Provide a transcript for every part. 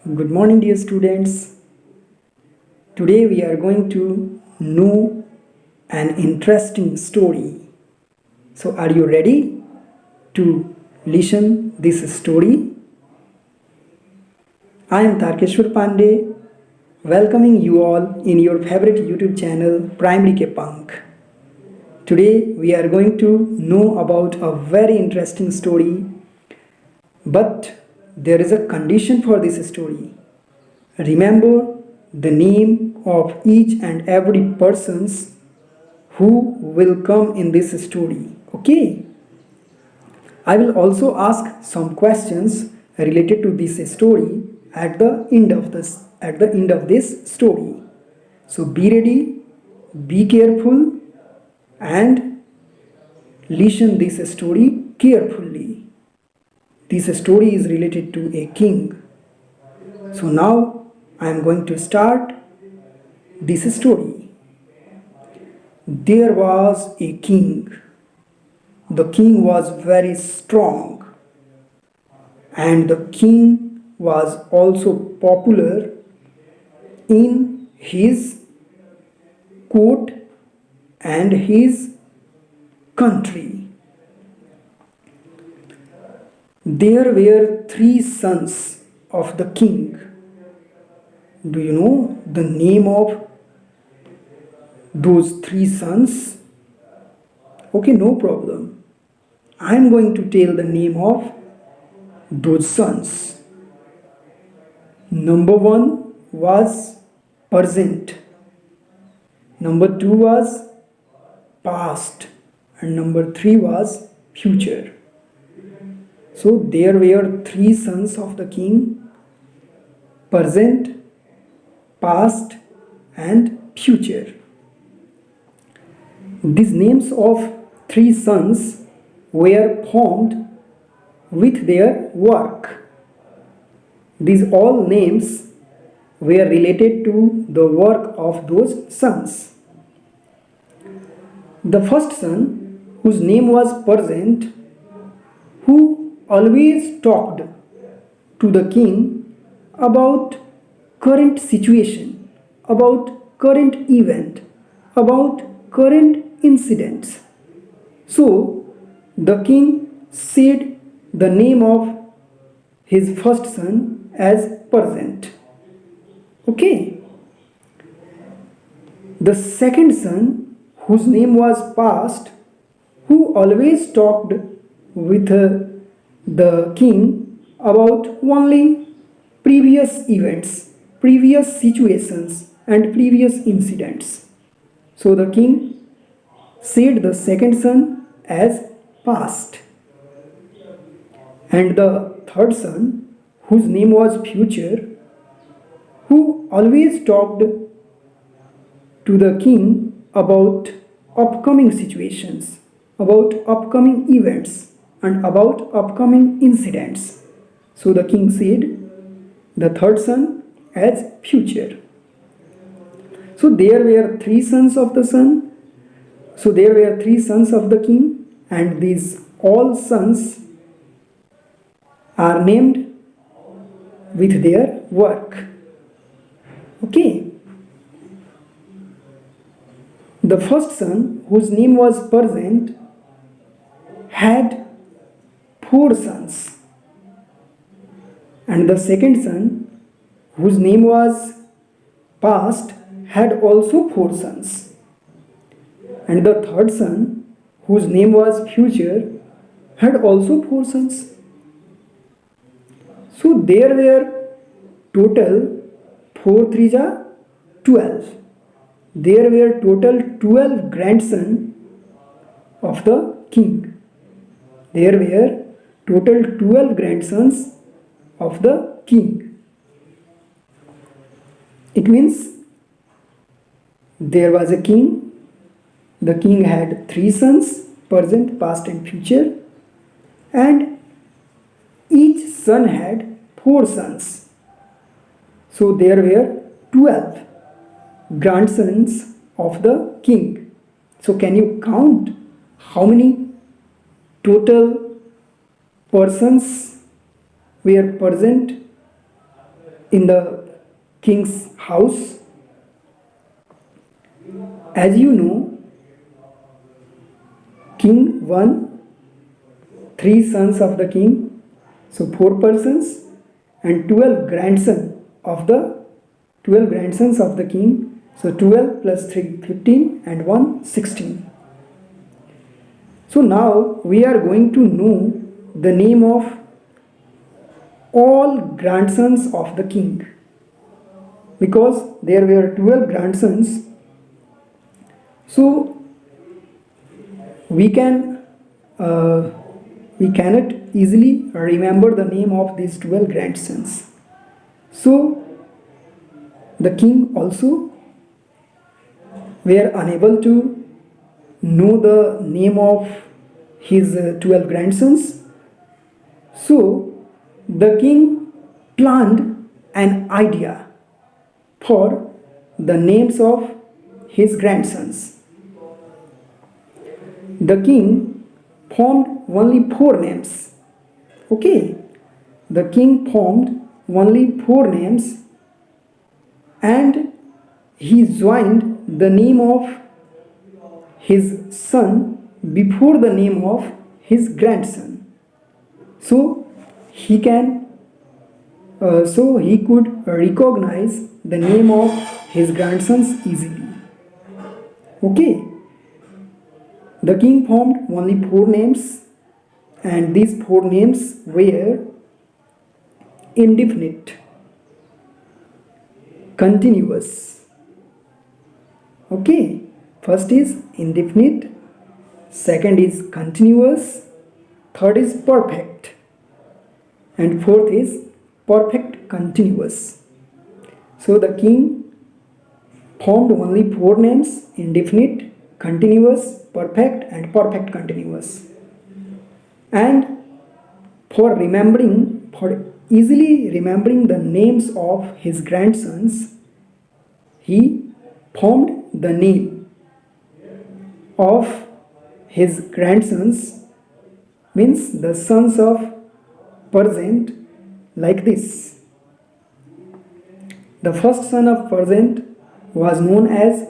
Good morning, dear students. Today we are going to know an interesting story. So, are you ready to listen this story? I am Tarkeshwar Pandey, welcoming you all in your favorite YouTube channel, Primary Ke Punk. Today we are going to know about a very interesting story, but there is a condition for this story. Remember the name of each and every persons who will come in this story. Okay? I will also ask some questions related to this story at the end of this story. So be ready, be careful and listen this story carefully. This story is related to a king. So now I am going to start this story. There was a king. The king was very strong, and the king was also popular in his court and his country. There were three sons of the king. Do you know the name of those three sons? Okay, no problem. I am going to tell the name of those sons. Number one was present. Number two was past. And number three was future. So there were three sons of the king: present, past and future. These names of three sons were formed with their work. These all names were related to the work of those sons. The first son, whose name was Present, who always talked to the king about current situation, about current event, about current incidents. So the king said the name of his first son as Present. Okay. The second son, whose name was Past, who always talked with the king about only previous events, previous situations and previous incidents. So the king said the second son as past. And the third son, whose name was Future, who always talked to the king about upcoming situations, about upcoming events and about upcoming incidents. So the king said the third son as Future. So there were three sons of the son. So there were three sons of the king, and these all sons are named with their work. Okay. The first son, whose name was Present, had four sons. And the second son, whose name was Past, had also four sons. And the third son, whose name was Future, had also four sons. So there were total 4 3 are 12. There were total 12 grandsons of the king. There were total 12 grandsons of the king. It means there was a king. The king had three sons, present, past and future, and each son had four sons. So there were 12 grandsons of the king. So can you count how many total persons were present in the king's house. As you know, king won 3 sons of the king, so 4 persons, and 12 grandsons of the king. So 12 plus 3, 15, and 1, 16. So now we are going to know the name of all grandsons of the king, because there were 12 grandsons. So we cannot easily remember the name of these 12 grandsons. So the king also were unable to know the name of his 12 grandsons. So the king planned an idea for the names of his grandsons. The king formed only 4 names. Okay, the king formed only 4 names, and he joined the name of his son before the name of his grandson, so he could recognize the name of his grandsons easily. Okay, the king formed only 4 names, and these 4 names were indefinite, continuous. Okay, first is indefinite, second is continuous, third is perfect, and fourth is perfect continuous. So the king formed only 4 names: indefinite, continuous, perfect, and perfect continuous. And for easily remembering the names of his grandsons, he formed the name of his grandsons, means the sons of present, like this. The first son of present was known as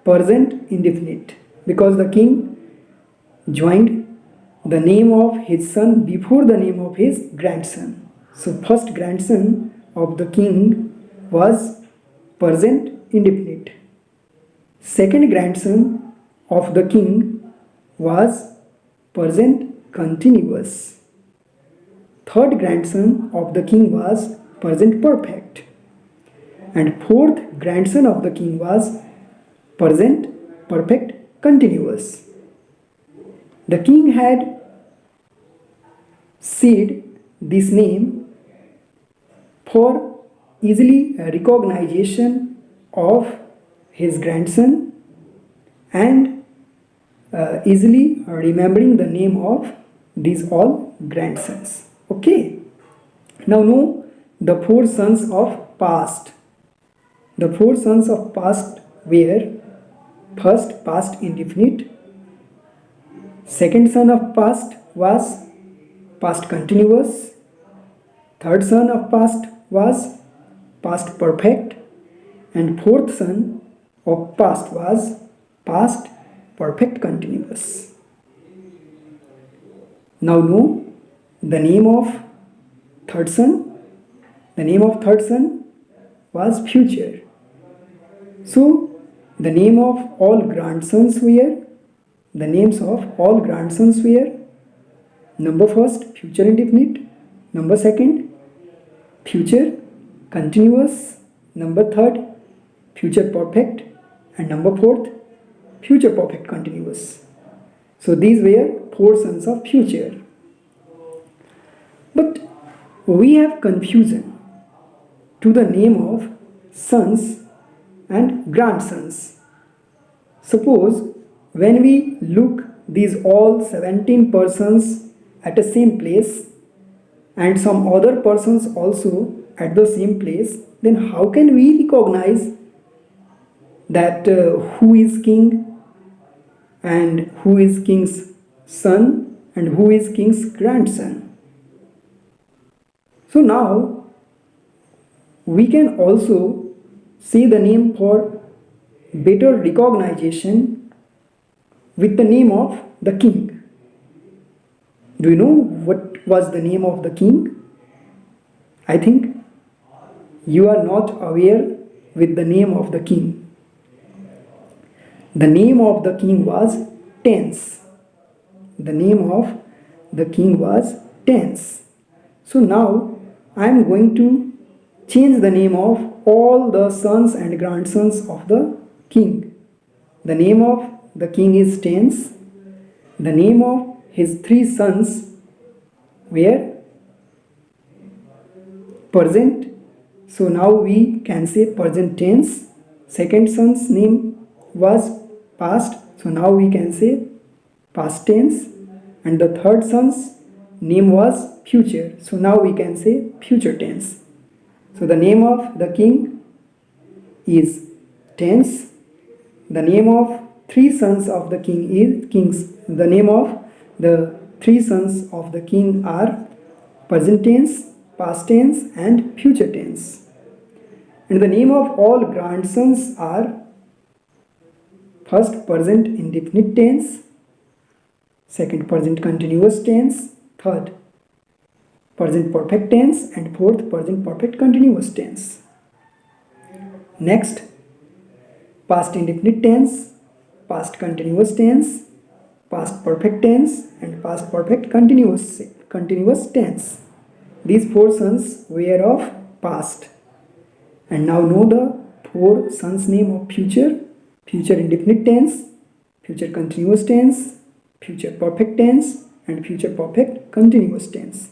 present indefinite, because the king joined the name of his son before the name of his grandson. So first grandson of the king was present indefinite. Second grandson of the king was present continuous. Third grandson of the king was present perfect. And fourth grandson of the king was present perfect continuous. The king had said this name for easily recognition of his grandson and easily remembering the name of these all grandsons. Okay, now know the 4 sons of past. The 4 sons of past were: first, past indefinite; second son of past was past continuous; third son of past was past perfect; and fourth son of past was past perfect continuous. Now know the name of third son. The name of third son was future. So the name of all grandsons were, the names of all grandsons were: number first, future indefinite; number second, future continuous; number third, future perfect; and number fourth, future perfect continuous. So these were 4 sons of future. But we have confusion to the name of sons and grandsons. Suppose when we look these all 17 persons at the same place and some other persons also at the same place, then how can we recognize that who is king and who is king's son and who is king's grandson? So now We can also say the name for better recognition with the name of the king. Do you know what was the name of the king? I think you are not aware with the name of the king. The name of the king was Tense. The name of the king was Tense. So now I am going to change the name of all the sons and grandsons of the king. The name of the king is Tense. The name of his three sons were present. So now we can say present tense. Second son's name was past. So now we can say past tense. And the third son's name was future. So now we can say future tense. So the name of the king is Tense. The name of three sons of the king is kings. The name of the three sons of the king are present tense, past tense and future tense. And the name of all grandsons are first present indefinite tense, second present continuous tense, third present perfect tense and fourth present perfect continuous tense. Next, past indefinite tense, past continuous tense, past perfect tense and past perfect continuous tense. These four sons were of past. And now know the four sons name of future: future indefinite tense, future continuous tense, future perfect tense and future perfect continuous tense.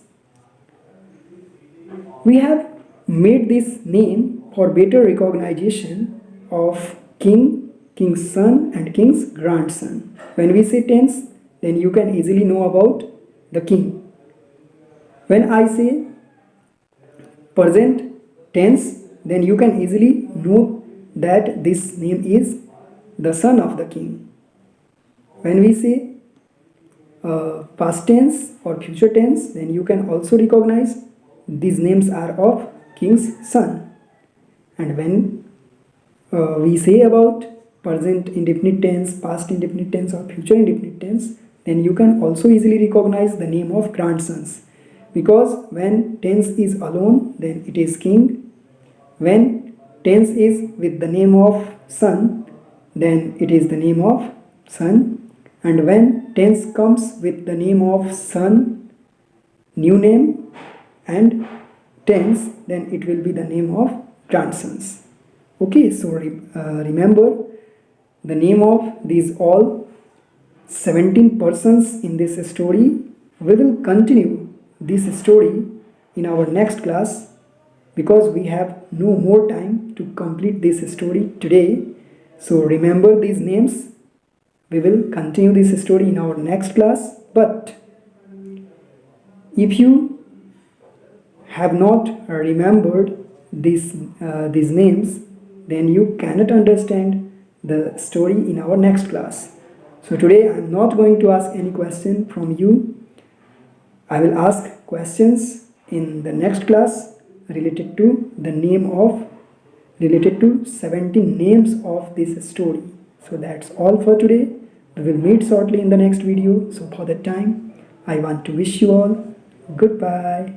We have made this name for better recognition of king, king's son and king's grandson. When we say tense, then you can easily know about the king. When I say present tense, then you can easily know that this name is the son of the king. When we say past tense or future tense, then you can also recognize these names are of king's son. And when we say about present indefinite tense, past indefinite tense or future indefinite tense, then you can also easily recognize the name of grandsons, because when tense is alone, then it is king. When tense is with the name of son, then it is the name of son. And when tense comes with the name of son, new name and tense, then it will be the name of grandsons. Okay, so remember the name of these all 17 persons in this story. We will continue this story in our next class, because we have no more time to complete this story today. So remember these names. We will continue this story in our next class. But if you have not remembered these names, then you cannot understand the story in our next class. So today I am not going to ask any question from you. I will ask questions in the next class related to 17 names of this story. So that's all for today. We will meet shortly in the next video. So for that time, I want to wish you all goodbye.